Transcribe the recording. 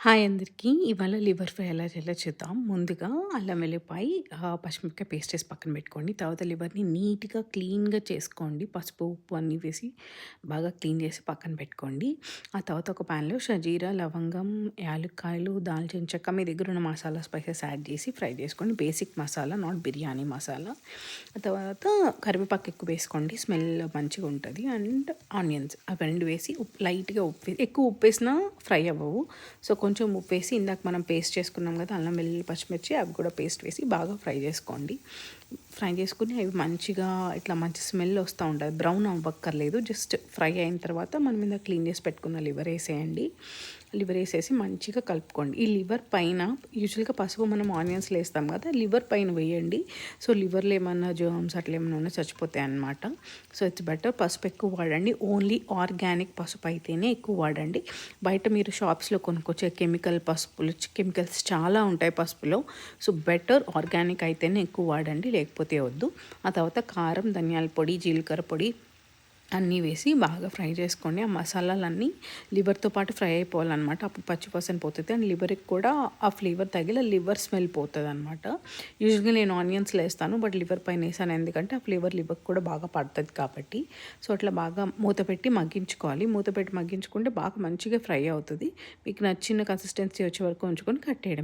Hi అందరికీ. ఇవాళ liver fry ఎలా చేయాలో చూద్దాం. ముందుగా అల్లం వెల్లుల్లిపాయ, పచ్చిమిరపకాయ పేస్ట్ చేసి పక్కన పెట్టుకోండి. తర్వాత లివర్‌ని నీట్‌గా క్లీన్‌గా చేసుకోండి. పసుపు, ఉప్పు అన్నీ వేసి బాగా క్లీన్ చేసి పక్కన పెట్టుకోండి. ఆ తర్వాత ఒక ప్యాన్‌లో షజీరా, లవంగం, యాలుక్కాయలు, దాల్చిన చెక్క మీ దగ్గర ఉన్న మసాలా స్పైసెస్ యాడ్ చేసి ఫ్రై చేసుకోండి. Basic masala, not biryani masala. ఆ తర్వాత కరివేపాకు ఎక్కువ వేసుకోండి. స్మెల్ మంచిగా ఉంటది. అండ్ ఆనియన్స్ అవి 2 వేసి లైట్‌గా ఎక్కువ ఉప్పేసినా ఫ్రై అవ్వవు. సో కొంచెం ఉప్పేసి ఇందాక మనం పేస్ట్ చేసుకున్నాం కదా అల్లం వెల్లుల్లి పచ్చిమిర్చి అవి కూడా పేస్ట్ వేసి బాగా ఫ్రై చేసుకోండి. ఫ్రై చేసుకుని అవి మంచిగా ఇట్లా మంచి స్మెల్ వస్తూ ఉంటుంది. బ్రౌన్ అవ్వక్కర్లేదు, జస్ట్ ఫ్రై అయిన తర్వాత మనం మీద క్లీన్ చేసి పెట్టుకున్న లివర్ వేసేయండి. లివర్ వేసేసి మంచిగా కలుపుకోండి. ఈ లివర్ పైన యూజువల్గా పసుపు మనం ఆనియన్స్లో వేస్తాం కదా, లివర్ పైన వేయండి. సో లివర్లో ఏమన్నా జర్మ్స్ అట్లా ఏమైనా ఉన్నా చచ్చిపోతాయి అన్నమాట. సో ఇట్స్ బెటర్ పసుపు ఎక్కువ వాడండి. ఓన్లీ ఆర్గానిక్ పసుపు అయితేనే ఎక్కువ వాడండి. బయట మీరు షాప్స్లో కొనుక్కొచ్చే కెమికల్ పసుపులు, కెమికల్స్ చాలా ఉంటాయి పసుపులో. సో బెటర్ ఆర్గానిక్ అయితేనే ఎక్కువ వాడండి, లేకపోతే వద్దు. ఆ తర్వాత కారం, ధనియాల పొడి, జీలకర్ర పొడి అన్నీ వేసి బాగా ఫ్రై చేసుకోండి. ఆ మసాలాలన్నీ లివర్తో పాటు ఫ్రై అయిపోవాలన్నమాట. అప్పుడు పచ్చివాసన పోతుంది అండ్ లివర్కి కూడా ఆ ఫ్లేవర్ తగిలి లివర్ స్మెల్ పోతుంది అనమాట. యూజువల్గా నేను ఆనియన్స్లో వేస్తాను, బట్ లివర్ పైన వేసాను ఎందుకంటే ఆ ఫ్లేవర్ లివర్కి కూడా బాగా పడుతుంది కాబట్టి. సో అట్లా బాగా మూత పెట్టి మగ్గించుకోవాలి. మూత పెట్టి మగ్గించుకుంటే బాగా మంచిగా ఫ్రై అవుతుంది. మీకు నచ్చిన కన్సిస్టెన్సీ వచ్చే వరకు ఉంచుకొని కట్టేయడం.